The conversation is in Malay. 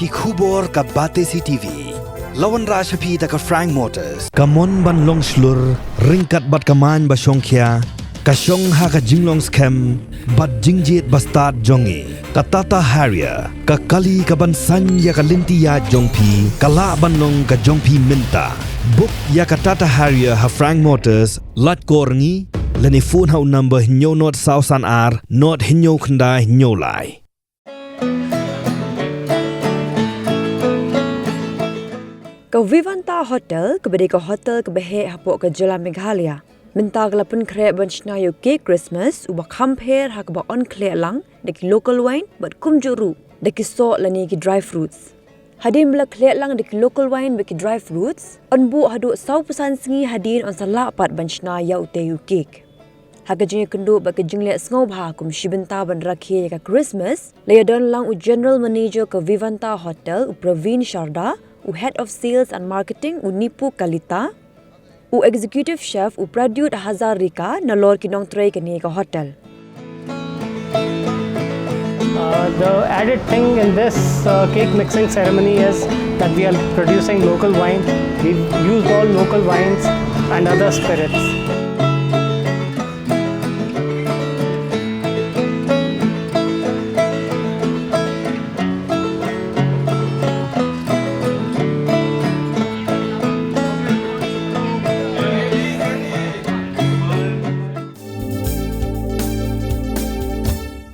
ki khubor ka bate si TV. Lawan Rashapi da ka Frank Motors. Kamon ban long slur, ringkat bat kaman ba Shongkhia. Ka Shong ha ka jinglong scam, bat jingjit bastard jongi. Ka Tata Harrier, ka Kali ka ban san ya ka linti ya jongpi, ka la ban long ka jongpi minta. Book ya ka Tata Harrier ha Frank Motors, lat korngi, lani phone hau number hinyo not sausan ar, not hinyo kanda hinyo lai. Ka Vivanta Hotel, kepada ka hotel kebehe hapok ke Jalan Meghalaya. Minta kala Pynkhreh ban Shna yo cake Christmas, uba compare hak ba on Khleh lang, deki local wine, but kumjuru, deki so lani ki dry fruits. Hadin bela Khleh lang deki local wine beki dry fruits, on bu hadu 100% singi hadin on salak pat ban Shna ya ute yo cake. Haka jingya kendu baki jingle sngau bha kum shibinta ban rakhe ka Christmas, laya don lang u general manager ka Vivanta Hotel u Praveen Sharda, u head of sales and marketing u Nipu Kalita, u executive chef u Pradyut Hazarika na lor kinong tray kani ka hotel. The added thing in this cake mixing ceremony is that we are producing local wine. We've used all local wines and other spirits.